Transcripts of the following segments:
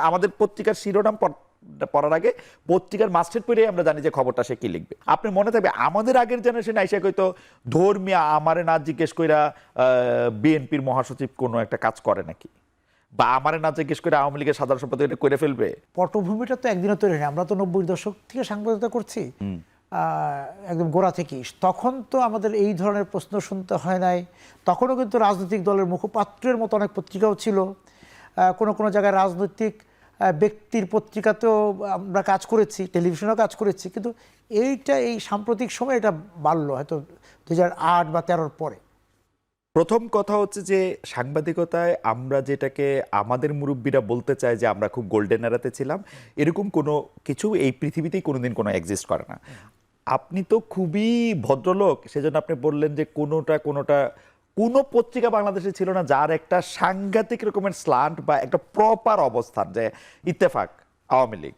আমাদের পত্রিকার শিরোনাম পড়ার আগে পত্রিকার মাস্টার পড়ে আমরা জানি যে খবরটা সে কি লিখবে। আপনি মনে থাকবে আমাদের আগের জেনারেশন আইসা কইতো ধর্মিয়া আমারে না জিজ্ঞেস কইরা বিএনপির মহাসচিব কোনো একটা কাজ করে নাকি, বা আমারে না জিজ্ঞেস করে আওয়ামী লীগের সাধারণ সম্পাদক এটা করে ফেলবে। পটভূমিটা তো একদিনও তৈরি হয়নি। আমরা তো 90 দশক থেকে সাংবাদিকতা করছি, একদম গোড়া থেকেই। তখন তো আমাদের এই ধরনের প্রশ্ন শুনতে হয় নাই। তখনও কিন্তু রাজনৈতিক দলের মুখপাত্রের মতো অনেক পত্রিকাও ছিল। কোনো কোনো জায়গায় রাজনৈতিক ব্যক্তির পত্রিকাতেও আমরা কাজ করেছি, টেলিভিশনেও কাজ করেছি। কিন্তু এই সাম্প্রতিক সময় এটা বাড়লো হয়তো 2008 বা 2013 পরে। প্রথম কথা হচ্ছে যে সাংবাদিকতায় আমরা যেটাকে আমাদের মুরব্বীরা বলতে চায় যে আমরা খুব গোল্ডেন এরাতে ছিলাম, এরকম কোনো কিছু এই পৃথিবীতেই কোনোদিন কোনো এক্সিস্ট করে না। আপনি তো খুবই ভদ্রলোক, সেজন্য আপনি বললেন যে কোনো পত্রিকা বাংলাদেশে ছিল না যার একটা সাংঘাতিক রকমের স্ল্যান্ট বা একটা প্রপার অবস্থান, যে ইত্তেফাক, আওয়ামী লীগ,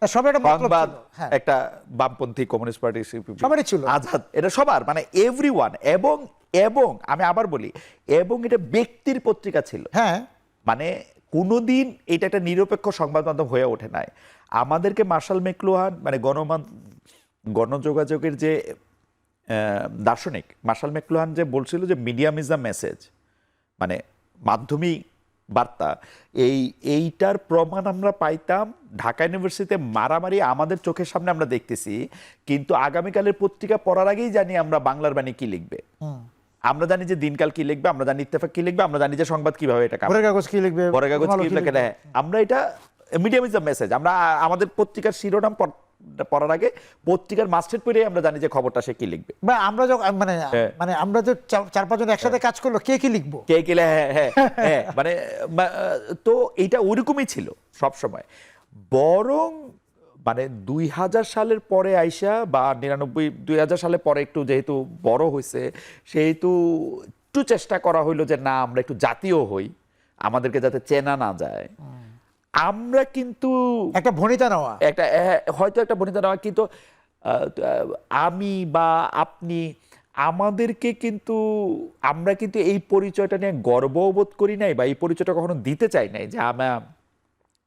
সংবাদ, একটা বামপন্থী কমিউনিস্ট পার্টি, সবারই ছিল, আজাদ, এটা সবার, মানে এভরিওয়ান। এবং আমি আবার বলি, এবং এটা ব্যক্তির পত্রিকা ছিল। হ্যাঁ, মানে কোনোদিন এটা একটা নিরপেক্ষ সংবাদ মাধ্যম হয়ে ওঠে নাই। আমাদেরকে মার্শাল মেকলুহান, মানে গণযোগাযোগের যে দার্শনিক মার্শাল মেকলুহান, যে বলছিল যে মিডিয়াম ইজ দ্য মেসেজ, মানে মাধ্যমিক বার্তা, এইটার প্রমাণ আমরা পাইতাম ঢাকা ইউনিভার্সিটিতে মারামারি আমাদের চোখের সামনে আমরা দেখতেছি, কিন্তু আগামীকালের পত্রিকা পড়ার আগেই জানি আমরা বাংলার বাণী কি লিখবে, আমরা জানি যে দিনকাল কি লিখবে, আমরা জানি ইত্তেফাক কি লিখবে, আমরা জানি যে সংবাদ কিভাবে এটা পরের কাগজ কি লিখবে, আমরা এটা মিডিয়াম ইজ দ্য মেসেজ। আমরা আমাদের পত্রিকার শিরোনাম পড়ার আগে পত্রিকার মাস্টার পড়ে আমরা জানি যে খবরটা সে কি লিখবে। আমরা যখন মানে আমরা তো 4-5 জন একসাথে কাজ করলো, কে কি লিখবো, কে কি, হ্যাঁ মানে তো এইটা ওরকমই ছিল সব সময়। বরং মানে 2000 সালের পরে আইসা বা 2000 সালের পরে একটু যেহেতু বড় হয়েছে, সেহেতু একটু চেষ্টা করা হইলো যে না, আমরা একটু জাতীয় হই, আমাদেরকে যাতে চেনা না যায়। আমরা কিন্তু একটা ভনিতা নেওয়া, হয়তো একটা ভনিতা নেওয়া, কিন্তু আমি বা আপনি আমাদেরকে কিন্তু আমরা কিন্তু এই পরিচয়টা নিয়ে গর্ববোধ করি নাই, বা এই পরিচয়টা কখনো দিতে চাই নাই যে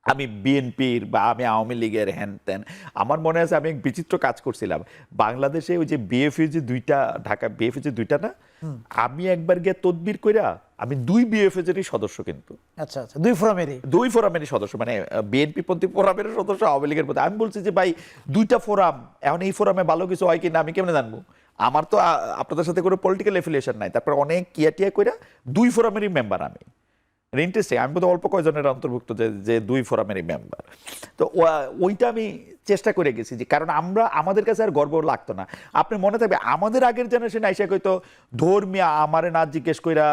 আমি বিএনপির বা আমি আওয়ামী লীগের হ্যান ত্যান। আমার মনে আছে আমি এক বিচিত্র কাজ করছিলাম বাংলাদেশে, ওই যে বিএফইউ যে দুইটা, ঢাকা বিএফইউ যে দুইটা না, আমি একবার গিয়ে তদবির কইরা আমি 2 বিএফইউরই সদস্য, কিন্তু আচ্ছা 2 ফোরামেরই সদস্য, মানে বিএনপি পন্থী ফোরামের সদস্য, আওয়ামী লীগের পন্থী। আমি বলছি যে ভাই 2টা ফোরাম, এখন এই ফোরামে ভালো কিছু হয় কিনা আমি কেমনে জানবো, আমার তো আপনাদের সাথে কোনো পলিটিক্যাল এফিলিয়েশন নাই। তারপর অনেক কিয়াটিয়া কইরা 2 ফোরামেরই মেম্বার আমি। ইন্টারেস্টিং, আমি বোধহয় অল্প কয়জনের অন্তর্ভুক্ত যে 2 ফোরামেরই মেম্বার। তো ওইটা আমি চেষ্টা করে গেছি, যে কারণ আমাদের কাছে আর গর্ব লাগতো না। আপনি মনে থাকবে আমাদের আগের জেনারেশন আইসা কইতো ধর্মিয়া আমারে না জিজ্ঞেস কইরা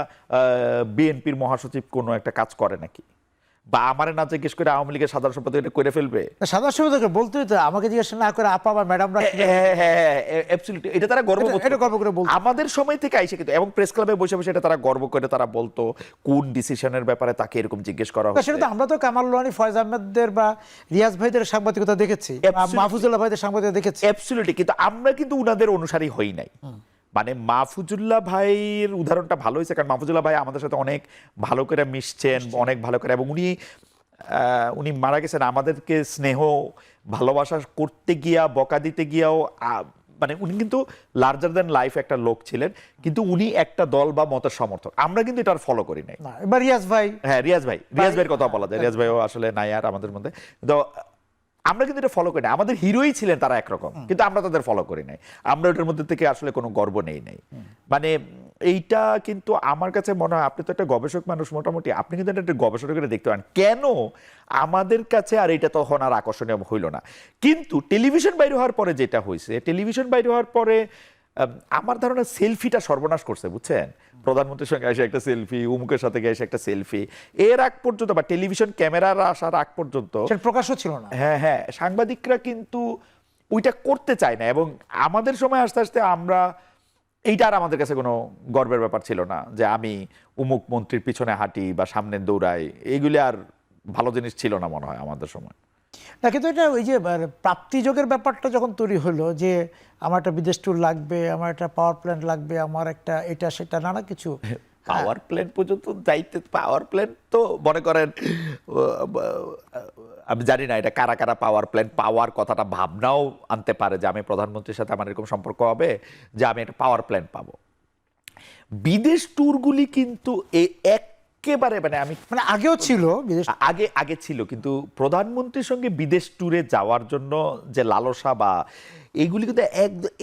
বিএনপির মহাসচিব কোনো একটা কাজ করে নাকি, বা আমারে না জিজ্ঞেস করে আওয়ামী লীগের সাধারণ সম্পাদক এটা করে ফেলবে। সাধারণ সম্পাদক বলতে হতো, আমাকে জিজ্ঞেস না করে আপা বা ম্যাডামরা, অ্যাবসলিউটলি, এটা তারা গর্ব করে বলতো আমাদের সময় থেকে আইসা, কিন্তু এবং প্রেস ক্লাবে বসে বসে এটা তারা গর্ব করে তারা বলতো কোন ডিসিশনের ব্যাপারে তাকে এরকম জিজ্ঞেস করা হতো। সেটা তো আমরা তো কামাল লোহানী, ফয়েজ আহমেদদের বা রিয়াজ ভাইদের সাংবাদিকতা দেখেছি, মাহফুজুল্লাহ ভাইদের সাংবাদিকতা দেখেছি, অ্যাবসলিউটলি, কিন্তু আমরা কিন্তু উনাদের অনুসারী হই নাই। মানে মাহফুজুল্লাহ ভাইয়ের উদাহরণটা ভালো হয়েছে, কারণ মাহফুজুল্লাহ ভাই আমাদের সাথে অনেক ভালো করে মিশছেন, অনেক ভালো করে, এবং উনি মারা গেছেন আমাদেরকে স্নেহ ভালোবাসা করতে গিয়া, বকা দিতে গিয়াও, মানে উনি কিন্তু লার্জার দ্যান লাইফ একটা লোক ছিলেন, কিন্তু উনি একটা দল বা মতের সমর্থক। আমরা কিন্তু এটা ফলো করি নাই। এবার রিয়াজ ভাইয়ের কথা বলা যায়, রিয়াজ ভাইও আসলে নাই আর আমাদের মধ্যে। তো আমরা কিন্তু এটা ফলো করি না। আমাদের হিরোই ছিলেন তারা একরকম, কিন্তু আমরা তাদের ফলো করি নাই। আমরা ওটার মধ্যে থেকে আসলে কোনো গর্ব নেই নাই। মানে এইটা কিন্তু আমার কাছে মনে হয়, আপনি তো একটা গবেষক মানুষ মোটামুটি, আপনি কিন্তু একটা গবেষণা করে দেখতে পারেন কেন আমাদের কাছে আর এটা তখন আর আকর্ষণীয় হইল না। কিন্তু টেলিভিশন বাইরে হওয়ার পরে যেটা হয়েছে, টেলিভিশন বাইরে হওয়ার পরে আমার ধারণা সেলফিটা সর্বনাশ করছে, বুঝছেন? প্রধানমন্ত্রীর সঙ্গে এসে একটা সেলফি, উমুকের সাথে এসে একটা সেলফি, এর আগ পর্যন্ত বা টেলিভিশন ক্যামেরার আসার আগ পর্যন্ত প্রকাশও ছিল না। হ্যাঁ, সাংবাদিকরা কিন্তু ওইটা করতে চায় না। এবং আমাদের সময় আস্তে আস্তে আমরা এইটা আর আমাদের কাছে কোনো গর্বের ব্যাপার ছিল না, যে আমি উমুক মন্ত্রীর পিছনে হাঁটি বা সামনে দৌড়াই, এইগুলি আর ভালো জিনিস ছিল না মনে হয় আমাদের সময়। না, কিন্তু এটা ওই যে প্রাপ্তিযোগের ব্যাপারটা যখন তৈরি হলো, যে আমার একটা বিদেশ ট্যুর লাগবে, আমার একটা পাওয়ার প্ল্যান্ট লাগবে, আমার একটা এটা সেটা নানা কিছু, পাওয়ার প্ল্যান পর্যন্ত যাইতে, পাওয়ার প্ল্যান তো মনে করেন আমি জানি না এটা কারা কারা পাওয়ার প্ল্যান পাওয়ার কথাটা ভাবনাও আনতে পারে যে আমি প্রধানমন্ত্রীর সাথে আমার এরকম সম্পর্ক হবে যে আমি একটা পাওয়ার প্ল্যান পাবো। বিদেশ ট্যুরগুলি কিন্তু একেবারে মানে আমি মানে আগেও ছিল বিদেশ, আগে আগে ছিল, কিন্তু প্রধানমন্ত্রীর সঙ্গে বিদেশ ট্যুরে যাওয়ার জন্য যে লালসা বা এইগুলি কিন্তু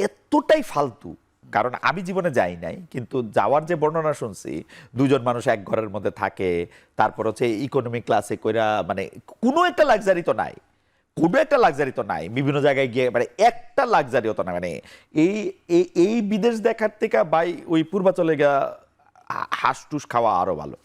এতটাই ফালতু। কারণ আমি জীবনে যাই নাই, কিন্তু যাওয়ার যে বর্ণনা শুনছি, দুজন মানুষ এক ঘরের মধ্যে থাকে, তারপর হচ্ছে ইকোনমি ক্লাসে কইরা মানে কোনো একটা লাক্সারি তো নাই, কোনো একটা লাক্সারি তো নাই, বিভিন্ন জায়গায় গিয়ে মানে একটা লাক্সারিও তো না, মানে এই এই এই বিদেশ দেখার থেকে ভাই ওই পূর্বাচলে গিয়া হাঁস টুস খাওয়া আরো ভালো।